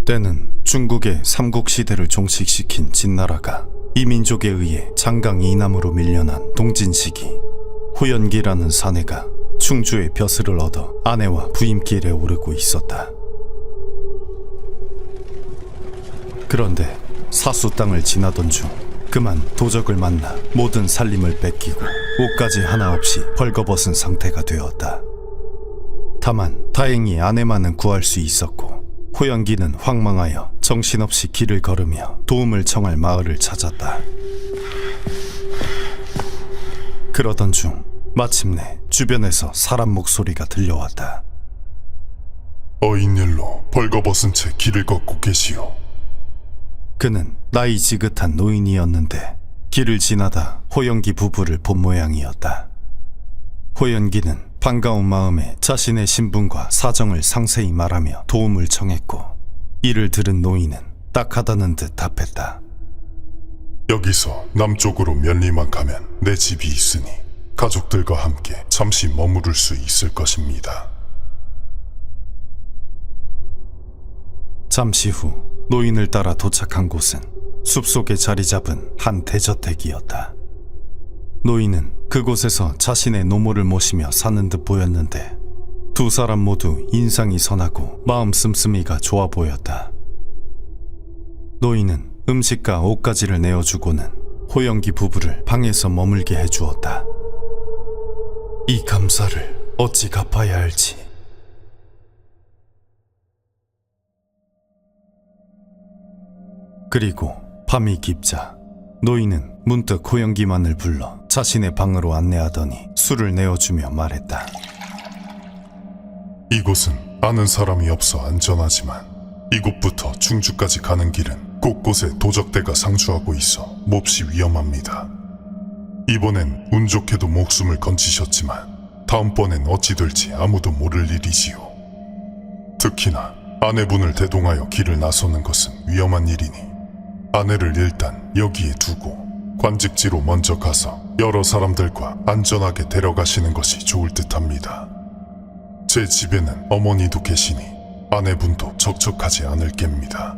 때는 중국의 삼국시대를 종식시킨 진나라가 이민족에 의해 장강 이남으로 밀려난 동진 시기, 호연기라는 사내가 충주의 벼슬을 얻어 아내와 부임길에 오르고 있었다. 그런데 사수 땅을 지나던 중 그만 도적을 만나 모든 살림을 뺏기고 옷까지 하나 없이 벌거벗은 상태가 되었다. 다만 다행히 아내만은 구할 수 있었고 호연기는 황망하여 정신없이 길을 걸으며 도움을 청할 마을을 찾았다. 그러던 중 마침내 주변에서 사람 목소리가 들려왔다. 어인일로 벌거벗은 채 길을 걷고 계시오. 그는 나이 지긋한 노인이었는데 길을 지나다 호연기 부부를 본 모양이었다. 호연기는 반가운 마음에 자신의 신분과 사정을 상세히 말하며 도움을 청했고, 이를 들은 노인은 딱하다는 듯 답했다. 여기서 남쪽으로 면리만 가면 내 집이 있으니 가족들과 함께 잠시 머무를 수 있을 것입니다. 잠시 후 노인을 따라 도착한 곳은 숲속에 자리 잡은 한 대저택이었다. 노인은 그곳에서 자신의 노모를 모시며 사는 듯 보였는데 두 사람 모두 인상이 선하고 마음 씀씀이가 좋아 보였다. 노인은 음식과 옷가지를 내어주고는 호연기 부부를 방에서 머물게 해주었다. 이 감사를 어찌 갚아야 할지. 그리고 밤이 깊자 노인은 문득 호연기만을 불러 자신의 방으로 안내하더니 술을 내어주며 말했다. 이곳은 아는 사람이 없어 안전하지만 이곳부터 충주까지 가는 길은 곳곳에 도적대가 상주하고 있어 몹시 위험합니다. 이번엔 운 좋게도 목숨을 건지셨지만 다음번엔 어찌 될지 아무도 모를 일이지요. 특히나 아내분을 대동하여 길을 나서는 것은 위험한 일이니 아내를 일단 여기에 두고 관직지로 먼저 가서 여러 사람들과 안전하게 데려가시는 것이 좋을 듯합니다. 제 집에는 어머니도 계시니 아내분도 적적하지 않을 겁니다.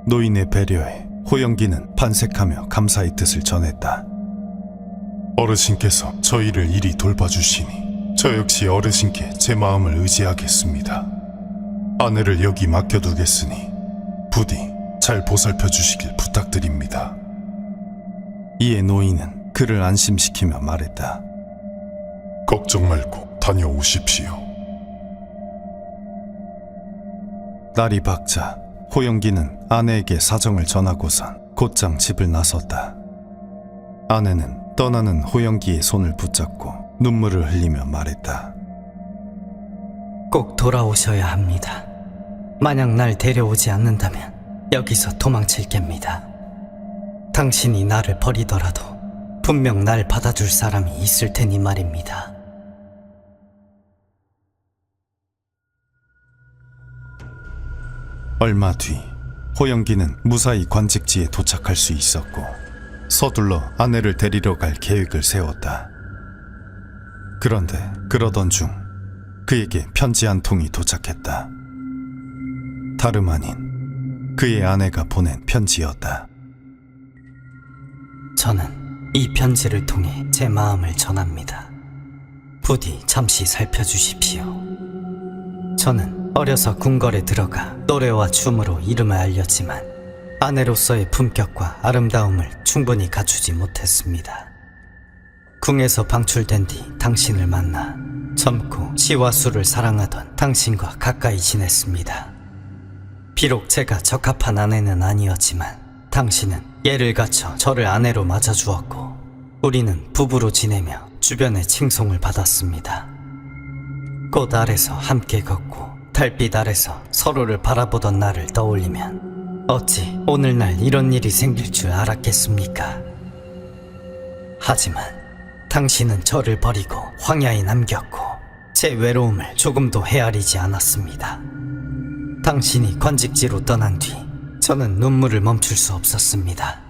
노인의 배려에 호연기는 반색하며 감사의 뜻을 전했다. 어르신께서 저희를 이리 돌봐주시니 저 역시 어르신께 제 마음을 의지하겠습니다. 아내를 여기 맡겨두겠으니 부디 잘 보살펴 주시길 부탁드립니다. 이에 노인은 그를 안심시키며 말했다. 걱정 말고 다녀오십시오. 날이 밝자 호연기는 아내에게 사정을 전하고선 곧장 집을 나섰다. 아내는 떠나는 호연기의 손을 붙잡고 눈물을 흘리며 말했다. 꼭 돌아오셔야 합니다. 만약 날 데려오지 않는다면 여기서 도망칠 겁니다. 당신이 나를 버리더라도 분명 날 받아줄 사람이 있을 테니 말입니다. 얼마 뒤 호연기는 무사히 관직지에 도착할 수 있었고 서둘러 아내를 데리러 갈 계획을 세웠다. 그런데 그러던 중 그에게 편지 한 통이 도착했다. 다름 아닌 그의 아내가 보낸 편지였다. 저는 이 편지를 통해 제 마음을 전합니다. 부디 잠시 살펴주십시오. 저는 어려서 궁궐에 들어가 노래와 춤으로 이름을 알렸지만 아내로서의 품격과 아름다움을 충분히 갖추지 못했습니다. 궁에서 방출된 뒤 당신을 만나 젊고 시와 술을 사랑하던 당신과 가까이 지냈습니다. 비록 제가 적합한 아내는 아니었지만 당신은 예를 갖춰 저를 아내로 맞아주었고 우리는 부부로 지내며 주변의 칭송을 받았습니다. 꽃 아래서 함께 걷고 달빛 아래서 서로를 바라보던 날을 떠올리면 어찌 오늘날 이런 일이 생길 줄 알았겠습니까? 하지만 당신은 저를 버리고 황야에 남겼고 제 외로움을 조금도 헤아리지 않았습니다. 당신이 관직지로 떠난 뒤 저는 눈물을 멈출 수 없었습니다.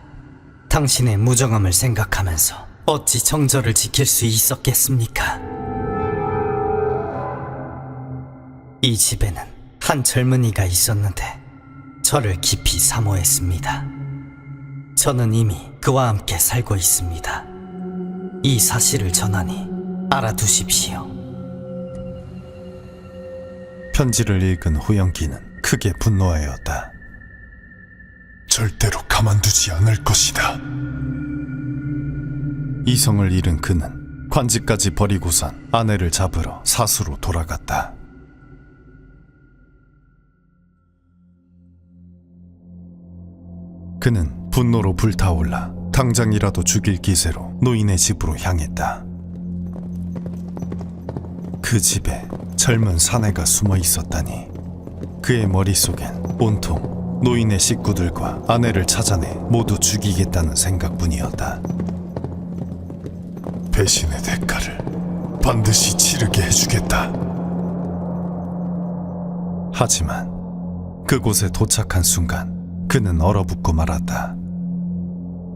당신의 무정함을 생각하면서 어찌 정절을 지킬 수 있었겠습니까? 이 집에는 한 젊은이가 있었는데 저를 깊이 사모했습니다. 저는 이미 그와 함께 살고 있습니다. 이 사실을 전하니 알아두십시오. 편지를 읽은 호영기는 크게 분노하였다. 절대로 가만두지 않을 것이다. 이성을 잃은 그는 관직까지 버리고선 아내를 잡으러 사수로 돌아갔다. 그는 분노로 불타올라 당장이라도 죽일 기세로 노인의 집으로 향했다. 그 집에 젊은 사내가 숨어 있었다니 그의 머릿속엔 온통 노인의 식구들과 아내를 찾아내 모두 죽이겠다는 생각뿐이었다. 배신의 대가를 반드시 치르게 해주겠다. 하지만 그곳에 도착한 순간 그는 얼어붙고 말았다.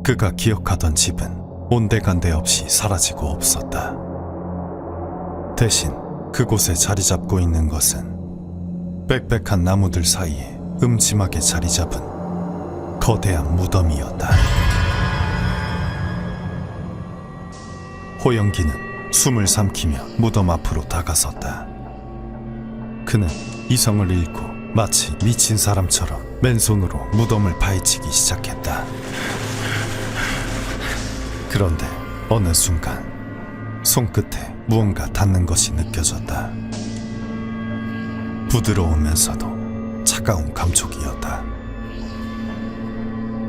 그가 기억하던 집은 온데간데 없이 사라지고 없었다. 대신 그곳에 자리 잡고 있는 것은 빽빽한 나무들 사이에 음침하게 자리 잡은 거대한 무덤이었다. 호영기는 숨을 삼키며 무덤 앞으로 다가섰다. 그는 이성을 잃고 마치 미친 사람처럼 맨손으로 무덤을 파헤치기 시작했다. 그런데 어느 순간 손끝에 무언가 닿는 것이 느껴졌다. 부드러우면서도 차가운 감촉이었다.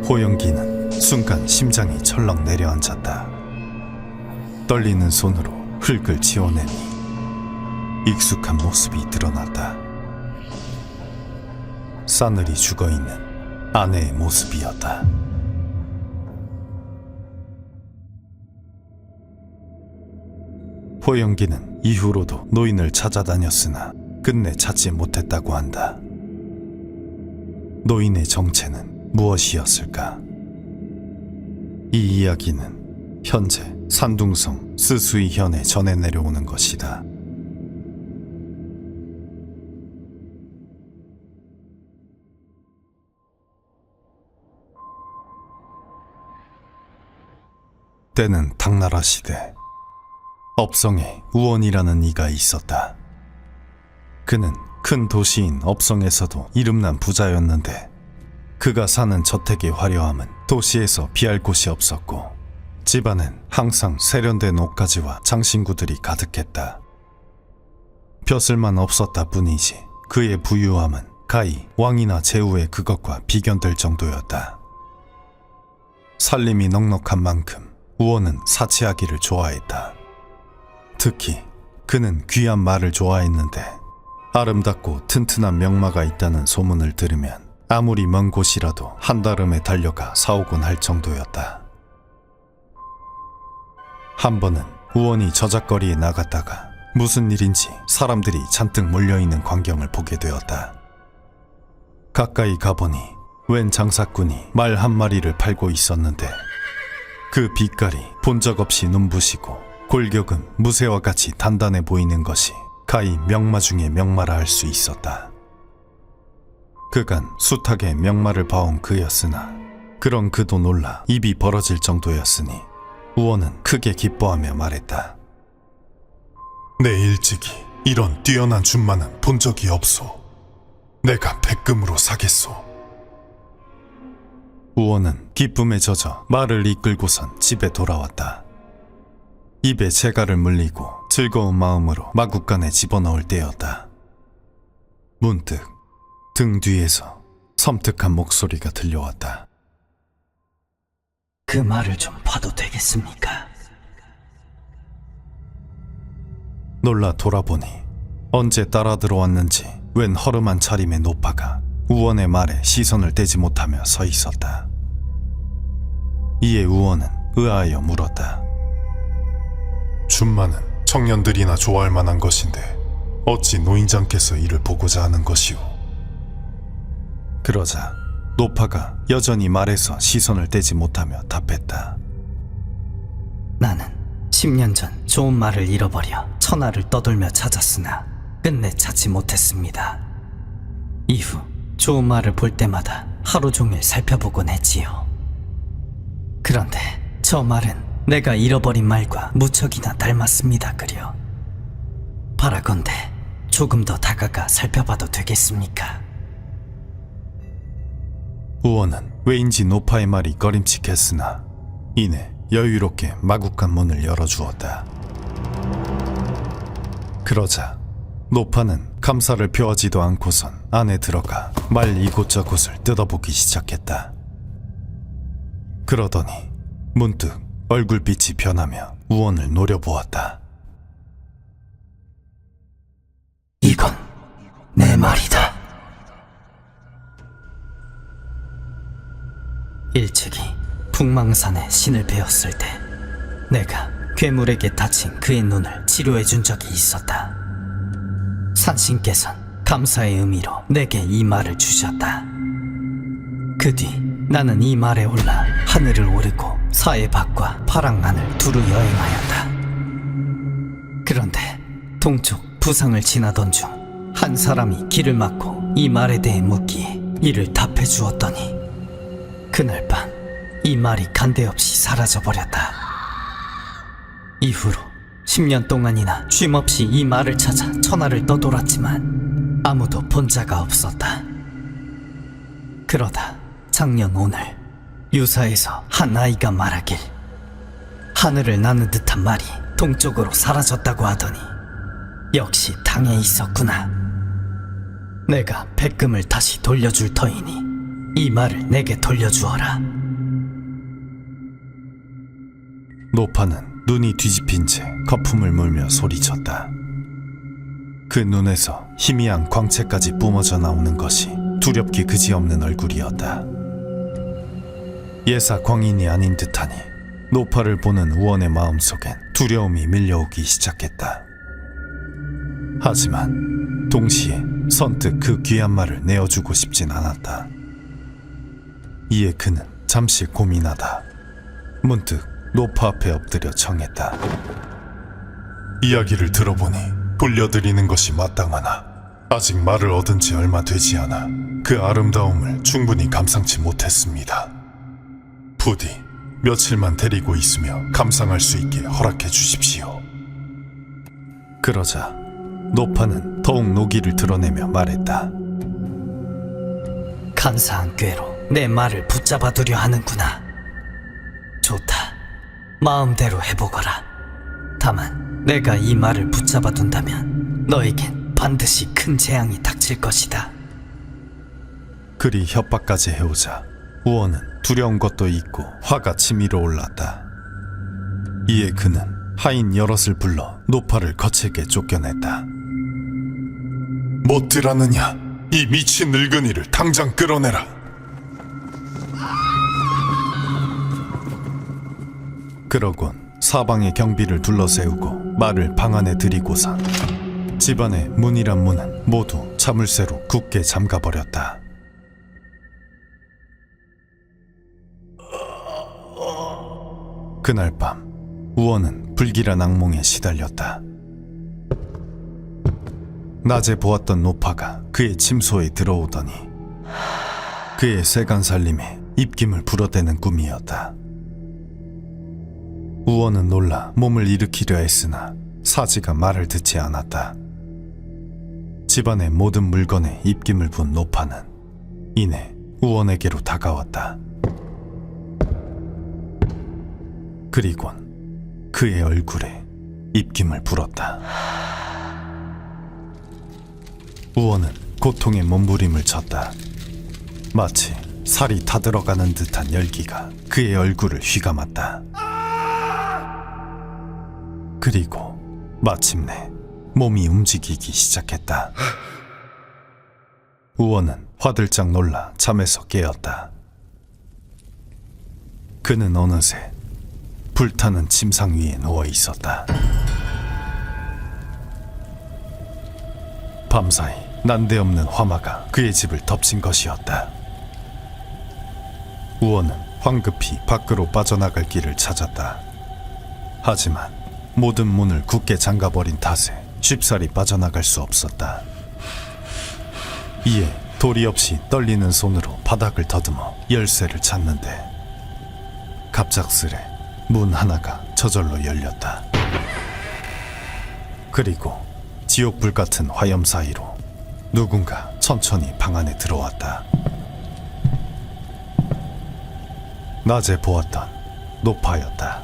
호영기는 순간 심장이 철렁 내려앉았다. 떨리는 손으로 흙을 지워내니 익숙한 모습이 드러났다. 싸늘히 죽어있는 아내의 모습이었다. 호영기는 이후로도 노인을 찾아다녔으나 끝내 찾지 못했다고 한다. 노인의 정체는 무엇이었을까? 이 이야기는 현재 산둥성 스수이 현에 전해 내려오는 것이다. 때는 당나라 시대, 업성에 우원이라는 이가 있었다. 그는 큰 도시인 업성에서도 이름난 부자였는데 그가 사는 저택의 화려함은 도시에서 비할 곳이 없었고 집안엔 항상 세련된 옷가지와 장신구들이 가득했다. 벼슬만 없었다 뿐이지 그의 부유함은 가히 왕이나 제후의 그것과 비견될 정도였다. 살림이 넉넉한 만큼 우원은 사치하기를 좋아했다. 특히 그는 귀한 말을 좋아했는데 아름답고 튼튼한 명마가 있다는 소문을 들으면 아무리 먼 곳이라도 한달음에 달려가 사오곤 할 정도였다. 한 번은 우원이 저작거리에 나갔다가 무슨 일인지 사람들이 잔뜩 몰려있는 광경을 보게 되었다. 가까이 가보니 웬 장사꾼이 말 한 마리를 팔고 있었는데 그 빛깔이 본 적 없이 눈부시고 골격은 무쇠와 같이 단단해 보이는 것이 가히 명마 중의 명마라 할 수 있었다. 그간 숱하게 명마를 봐온 그였으나 그런 그도 놀라 입이 벌어질 정도였으니 우원은 크게 기뻐하며 말했다. 내 일찍이 이런 뛰어난 줌만은 본 적이 없소. 내가 백금으로 사겠소. 우원은 기쁨에 젖어 말을 이끌고선 집에 돌아왔다. 입에 재갈을 물리고 즐거운 마음으로 마구간에 집어넣을 때였다. 문득 등 뒤에서 섬뜩한 목소리가 들려왔다. 그 말을 좀 봐도 되겠습니까? 놀라 돌아보니 언제 따라 들어왔는지 웬 허름한 차림의 노파가 우원의 말에 시선을 떼지 못하며 서 있었다. 이에 우원은 의아하여 물었다. 줌만은 청년들이나 좋아할 만한 것인데 어찌 노인장께서 이를 보고자 하는 것이오? 그러자 노파가 여전히 말에서 시선을 떼지 못하며 답했다. 나는 10년 전 좋은 말을 잃어버려 천하를 떠돌며 찾았으나 끝내 찾지 못했습니다. 이후 좋은 말을 볼 때마다 하루 종일 살펴보곤 했지요. 그런데 저 말은 내가 잃어버린 말과 무척이나 닮았습니다 그려. 바라건대 조금 더 다가가 살펴봐도 되겠습니까? 우원은 왜인지 노파의 말이 꺼림칙했으나 이내 여유롭게 마구간 문을 열어주었다. 그러자 노파는 감사를 표하지도 않고선 안에 들어가 말 이곳저곳을 뜯어보기 시작했다. 그러더니 문득 얼굴빛이 변하며 우원을 노려보았다. 이건 내 말이다. 일찍이 풍망산에 신을 베었을 때 내가 괴물에게 다친 그의 눈을 치료해 준 적이 있었다. 산신께선 감사의 의미로 내게 이 말을 주셨다. 그 뒤 나는 이 말에 올라 하늘을 오르고 사해 밖과 파랑난을 두루 여행하였다. 그런데 동쪽 부상을 지나던 중 한 사람이 길을 막고 이 말에 대해 묻기에 이를 답해 주었더니 그날 밤 이 말이 간데없이 사라져버렸다. 이후로 10년 동안이나 쉼없이 이 말을 찾아 천하를 떠돌았지만 아무도 본 자가 없었다. 그러다 작년 오늘 유사에서 한 아이가 말하길 하늘을 나는 듯한 말이 동쪽으로 사라졌다고 하더니 역시 당에 있었구나. 내가 백금을 다시 돌려줄 터이니 이 말을 내게 돌려주어라. 노파는 눈이 뒤집힌 채 거품을 물며 소리쳤다. 그 눈에서 희미한 광채까지 뿜어져 나오는 것이 두렵기 그지없는 얼굴이었다. 예사 광인이 아닌 듯하니 노파를 보는 우원의 마음속엔 두려움이 밀려오기 시작했다. 하지만 동시에 선뜻 그 귀한 말을 내어주고 싶진 않았다. 이에 그는 잠시 고민하다 문득 노파 앞에 엎드려 청했다. 이야기를 들어보니 돌려드리는 것이 마땅하나 아직 말을 얻은 지 얼마 되지 않아 그 아름다움을 충분히 감상치 못했습니다. 부디 며칠만 데리고 있으며 감상할 수 있게 허락해 주십시오. 그러자 노파는 더욱 노기를 드러내며 말했다. 간사한 꾀로 내 말을 붙잡아두려 하는구나. 좋다. 마음대로 해보거라. 다만 내가 이 말을 붙잡아둔다면 너에겐 반드시 큰 재앙이 닥칠 것이다. 그리 협박까지 해오자 우원은 두려운 것도 있고 화가 치밀어 올랐다. 이에 그는 하인 여럿을 불러 노파를 거칠게 쫓겨냈다. 못들었느냐? 이 미친 늙은이를 당장 끌어내라. 그러곤 사방의 경비를 둘러세우고 말을 방 안에 들이고선 집안의 문이란 문은 모두 자물쇠로 굳게 잠가버렸다. 그날 밤 우원은 불길한 악몽에 시달렸다. 낮에 보았던 노파가 그의 침소에 들어오더니 그의 세간 살림에 입김을 불어대는 꿈이었다. 우원은 놀라 몸을 일으키려 했으나 사지가 말을 듣지 않았다. 집안의 모든 물건에 입김을 분 노파는 이내 우원에게로 다가왔다. 그리곤 그의 얼굴에 입김을 불었다. 우원은 고통에 몸부림을 쳤다. 마치 살이 타들어가는 듯한 열기가 그의 얼굴을 휘감았다. 그리고 마침내 몸이 움직이기 시작했다. 우원은 화들짝 놀라 잠에서 깨었다. 그는 어느새 불타는 침상 위에 누워 있었다. 밤사이 난데없는 화마가 그의 집을 덮친 것이었다. 우원은 황급히 밖으로 빠져나갈 길을 찾았다. 하지만 모든 문을 굳게 잠가버린 탓에 쉽사리 빠져나갈 수 없었다. 이에 도리 없이 떨리는 손으로 바닥을 더듬어 열쇠를 찾는데 갑작스레 문 하나가 저절로 열렸다. 그리고 지옥불 같은 화염 사이로 누군가 천천히 방 안에 들어왔다. 낮에 보았던 노파였다.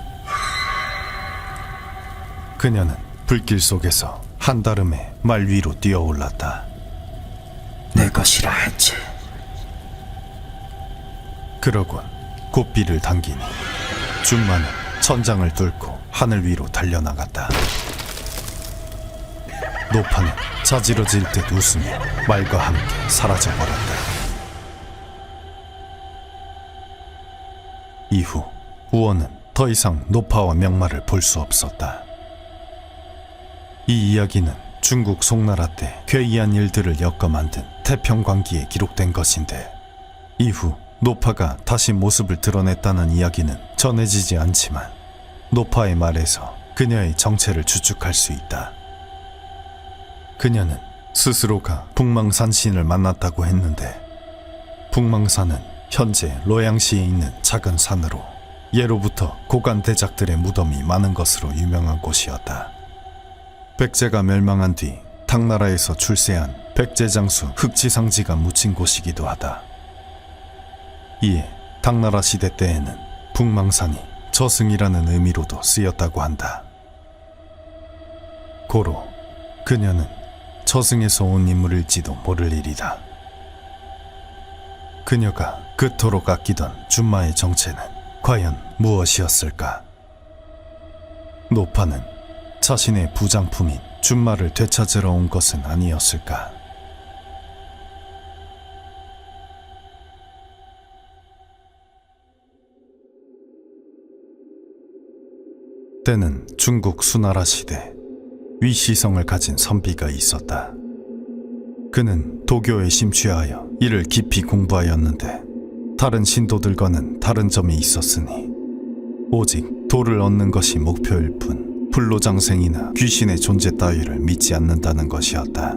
그녀는 불길 속에서 한달음에 말 위로 뛰어올랐다. 내 것이라 했지. 그러곤 고삐를 당기니 준마는 천장을 뚫고 하늘 위로 달려나갔다. 노파는 자지러질 듯 웃으며 말과 함께 사라져버렸다. 이후 우원은 더 이상 노파와 명마를 볼 수 없었다. 이 이야기는 중국 송나라 때 괴이한 일들을 엮어 만든 태평광기에 기록된 것인데 이후 노파가 다시 모습을 드러냈다는 이야기는 전해지지 않지만 노파의 말에서 그녀의 정체를 추측할 수 있다. 그녀는 스스로가 북망산신을 만났다고 했는데 북망산은 현재 로양시에 있는 작은 산으로 예로부터 고관 대작들의 무덤이 많은 것으로 유명한 곳이었다. 백제가 멸망한 뒤 당나라에서 출세한 백제장수 흑지상지가 묻힌 곳이기도 하다. 이에 당나라 시대 때에는 북망산이 저승이라는 의미로도 쓰였다고 한다. 고로 그녀는 저승에서 온 인물일지도 모를 일이다. 그녀가 그토록 아끼던 준마의 정체는 과연 무엇이었을까? 노파는 자신의 부장품인 준마를 되찾으러 온 것은 아니었을까? 때는 중국 수나라 시대 위시성을 가진 선비가 있었다. 그는 도교에 심취하여 이를 깊이 공부하였는데 다른 신도들과는 다른 점이 있었으니 오직 도를 얻는 것이 목표일 뿐 불로장생이나 귀신의 존재 따위를 믿지 않는다는 것이었다.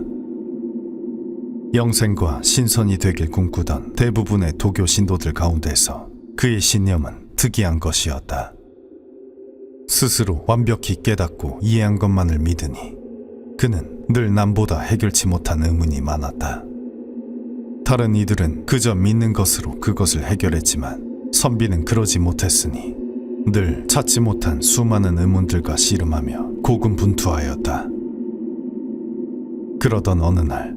영생과 신선이 되길 꿈꾸던 대부분의 도교 신도들 가운데서 그의 신념은 특이한 것이었다. 스스로 완벽히 깨닫고 이해한 것만을 믿으니 그는 늘 남보다 해결치 못한 의문이 많았다. 다른 이들은 그저 믿는 것으로 그것을 해결했지만 선비는 그러지 못했으니 늘 찾지 못한 수많은 의문들과 씨름하며 고군분투하였다. 그러던 어느 날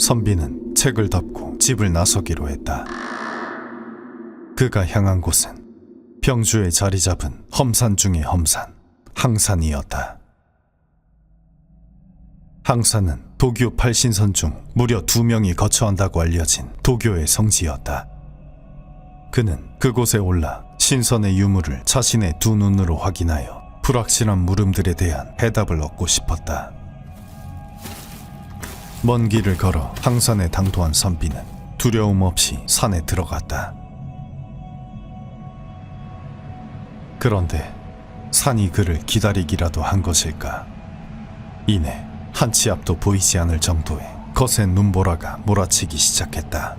선비는 책을 덮고 집을 나서기로 했다. 그가 향한 곳은 병주에 자리 잡은 험산 중의 험산, 항산이었다. 항산은 도교 8신선 중 무려 2명이 거처한다고 알려진 도교의 성지였다. 그는 그곳에 올라 신선의 유물을 자신의 두 눈으로 확인하여 불확실한 물음들에 대한 해답을 얻고 싶었다. 먼 길을 걸어 항산에 당도한 선비는 두려움 없이 산에 들어갔다. 그런데 산이 그를 기다리기라도 한 것일까? 이내 한 치 앞도 보이지 않을 정도의 거센 눈보라가 몰아치기 시작했다.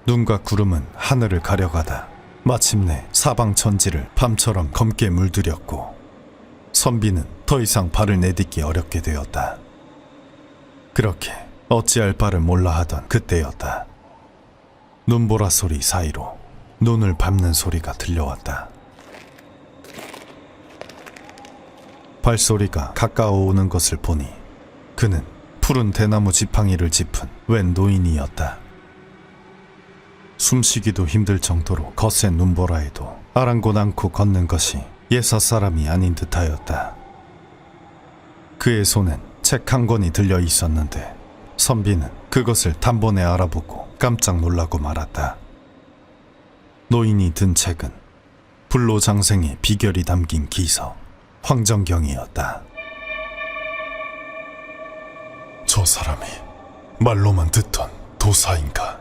눈과 구름은 하늘을 가려가다 마침내 사방천지를 밤처럼 검게 물들였고 선비는 더 이상 발을 내딛기 어렵게 되었다. 그렇게 어찌할 바를 몰라 하던 그때였다. 눈보라 소리 사이로 눈을 밟는 소리가 들려왔다. 발소리가 가까워 오는 것을 보니 그는 푸른 대나무 지팡이를 짚은 웬 노인이었다. 숨쉬기도 힘들 정도로 거센 눈보라에도 아랑곳 않고 걷는 것이 예사 사람이 아닌 듯하였다. 그의 손엔 책 한 권이 들려 있었는데 선비는 그것을 단번에 알아보고 깜짝 놀라고 말았다. 노인이 든 책은 불로장생의 비결이 담긴 기서 황정경이었다. 저 사람이 말로만 듣던 도사인가?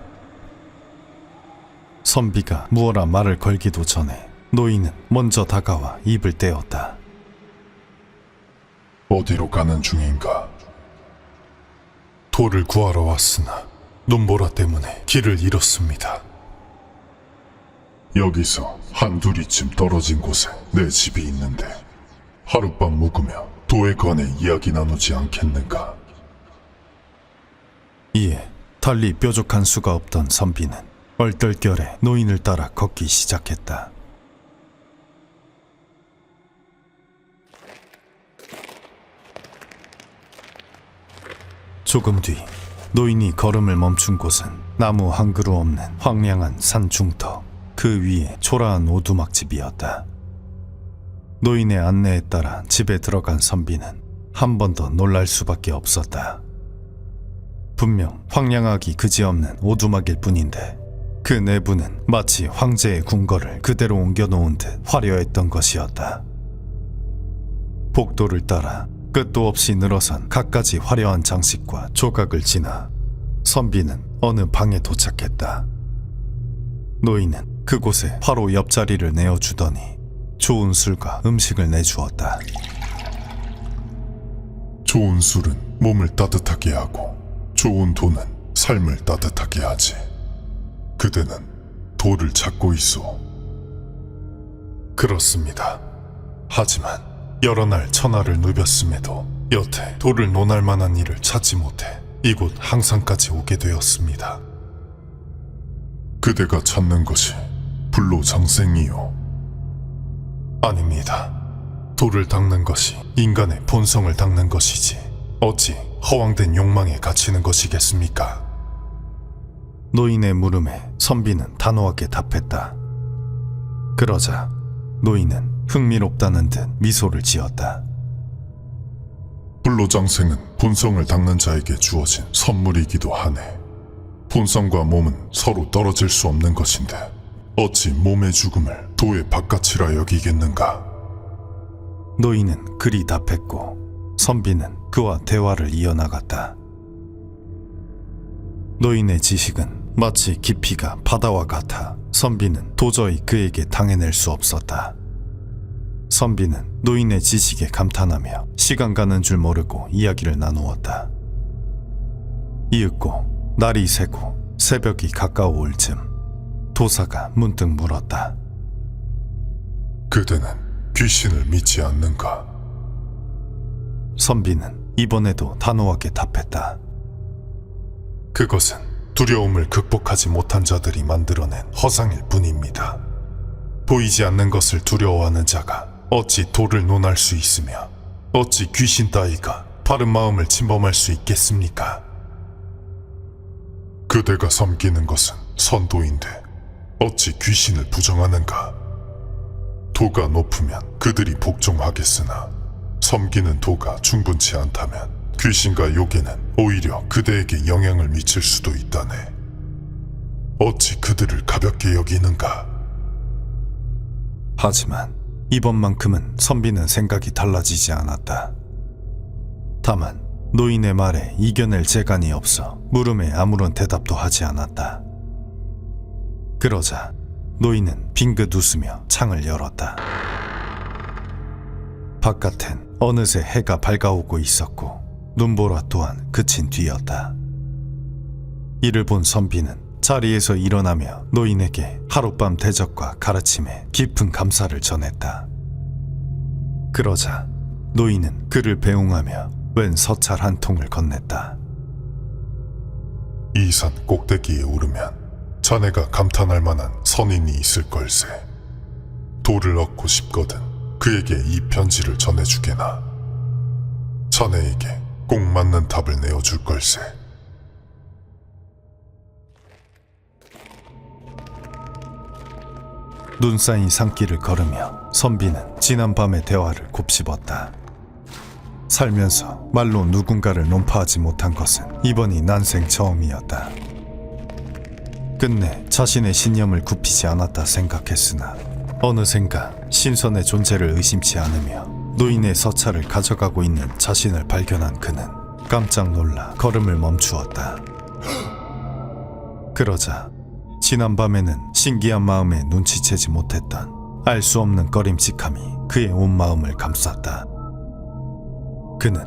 선비가 무어라 말을 걸기도 전에 노인은 먼저 다가와 입을 떼었다. 어디로 가는 중인가? 돌을 구하러 왔으나 눈보라 때문에 길을 잃었습니다. 여기서 한두리쯤 떨어진 곳에 내 집이 있는데 하룻밤 묵으며 도에 관해 이야기 나누지 않겠는가? 이에 달리 뾰족한 수가 없던 선비는 얼떨결에 노인을 따라 걷기 시작했다. 조금 뒤 노인이 걸음을 멈춘 곳은 나무 한 그루 없는 황량한 산 중터, 그 위에 초라한 오두막집이었다. 노인의 안내에 따라 집에 들어간 선비는 한 번 더 놀랄 수밖에 없었다. 분명 황량하기 그지없는 오두막일 뿐인데 그 내부는 마치 황제의 궁궐을 그대로 옮겨놓은 듯 화려했던 것이었다. 복도를 따라 끝도 없이 늘어선 갖가지 화려한 장식과 조각을 지나 선비는 어느 방에 도착했다. 노인은 그곳에 바로 옆자리를 내어주더니 좋은 술과 음식을 내주었다. 좋은 술은 몸을 따뜻하게 하고 좋은 돈은 삶을 따뜻하게 하지. 그대는 돌을 찾고 있어. 그렇습니다. 하지만 여러 날 천하를 누볐음에도 여태 돌을 논할 만한 일을 찾지 못해 이곳 항상까지 오게 되었습니다. 그대가 찾는 것이 불로장생이요. 아닙니다. 돌을 닦는 것이 인간의 본성을 닦는 것이지 어찌 허황된 욕망에 갇히는 것이겠습니까? 노인의 물음에 선비는 단호하게 답했다. 그러자 노인은 흥미롭다는 듯 미소를 지었다. 불로장생은 본성을 닦는 자에게 주어진 선물이기도 하네. 본성과 몸은 서로 떨어질 수 없는 것인데 어찌 몸의 죽음을 도의 바깥이라 여기겠는가? 노인은 그리 답했고 선비는 그와 대화를 이어나갔다. 노인의 지식은 마치 깊이가 바다와 같아 선비는 도저히 그에게 당해낼 수 없었다. 선비는 노인의 지식에 감탄하며 시간 가는 줄 모르고 이야기를 나누었다. 이윽고 날이 새고 새벽이 가까워올 즈음 도사가 문득 물었다. 그대는 귀신을 믿지 않는가? 선비는 이번에도 단호하게 답했다. 그것은 두려움을 극복하지 못한 자들이 만들어낸 허상일 뿐입니다. 보이지 않는 것을 두려워하는 자가 어찌 돌을 논할 수 있으며 어찌 귀신 따위가 바른 마음을 침범할 수 있겠습니까? 그대가 섬기는 것은 선도인데 어찌 귀신을 부정하는가? 도가 높으면 그들이 복종하겠으나 섬기는 도가 충분치 않다면 귀신과 요괴는 오히려 그대에게 영향을 미칠 수도 있다네. 어찌 그들을 가볍게 여기는가? 하지만 이번만큼은 선비는 생각이 달라지지 않았다. 다만 노인의 말에 이겨낼 재간이 없어 물음에 아무런 대답도 하지 않았다. 그러자 노인은 빙긋 웃으며 창을 열었다. 바깥엔 어느새 해가 밝아오고 있었고 눈보라 또한 그친 뒤였다. 이를 본 선비는 자리에서 일어나며 노인에게 하룻밤 대접과 가르침에 깊은 감사를 전했다. 그러자 노인은 그를 배웅하며 웬 서찰 한 통을 건넸다. 이 산 꼭대기에 오르면 자네가 감탄할 만한 선인이 있을 걸세. 돌을 얻고 싶거든 그에게 이 편지를 전해주게나. 자네에게 꼭 맞는 답을 내어줄 걸세. 눈 쌓인 산길을 걸으며 선비는 지난밤의 대화를 곱씹었다. 살면서 말로 누군가를 논파하지 못한 것은 이번이 난생 처음이었다. 끝내 자신의 신념을 굽히지 않았다 생각했으나 어느샌가 신선의 존재를 의심치 않으며 노인의 서찰을 가져가고 있는 자신을 발견한 그는 깜짝 놀라 걸음을 멈추었다. 그러자 지난밤에는 신기한 마음에 눈치채지 못했던 알 수 없는 꺼림칙함이 그의 온 마음을 감쌌다. 그는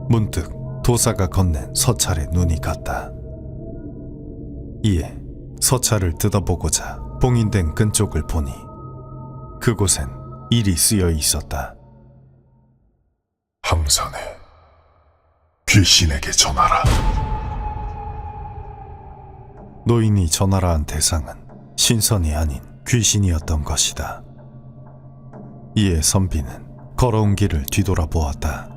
문득 도사가 건넨 서찰에 눈이 갔다. 이에 서찰을 뜯어보고자 봉인된 끈쪽을 보니 그곳엔 일이 쓰여 있었다. 항산에 귀신에게 전하라. 노인이 전하라 한 대상은 신선이 아닌 귀신이었던 것이다. 이에 선비는 걸어온 길을 뒤돌아보았다.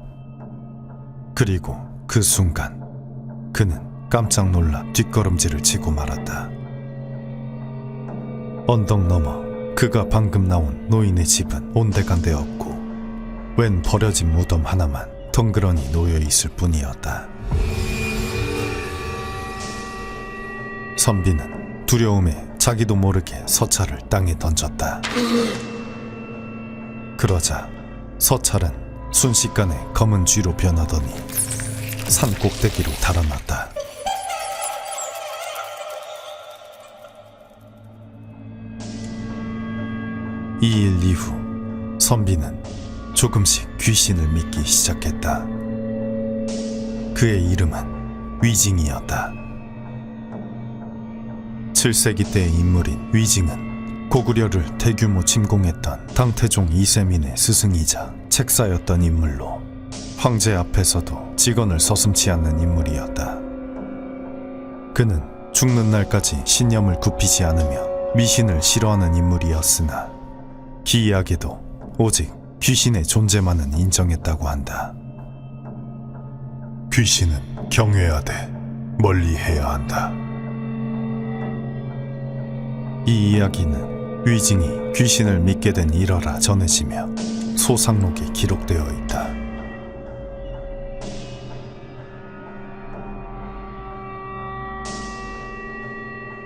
그리고 그 순간 그는 깜짝 놀라 뒷걸음질을 치고 말았다. 언덕 너머 그가 방금 나온 노인의 집은 온데간데 없고 웬 버려진 무덤 하나만 덩그러니 놓여 있을 뿐이었다. 선비는 두려움에 자기도 모르게 서찰을 땅에 던졌다. 그러자 서찰은 순식간에 검은 쥐로 변하더니 산 꼭대기로 달아났다. 이 일 이후 선비는 조금씩 귀신을 믿기 시작했다. 그의 이름은 위징이었다. 7세기 때의 인물인 위징은 고구려를 대규모 침공했던 당태종 이세민의 스승이자 책사였던 인물로 황제 앞에서도 직언을 서슴지 않는 인물이었다. 그는 죽는 날까지 신념을 굽히지 않으며 미신을 싫어하는 인물이었으나 기이하게도 오직 귀신의 존재만은 인정했다고 한다. 귀신은 경외하되 멀리해야 한다. 이 이야기는 위징이 귀신을 믿게 된 일화라 전해지며 소상록에 기록되어 있다.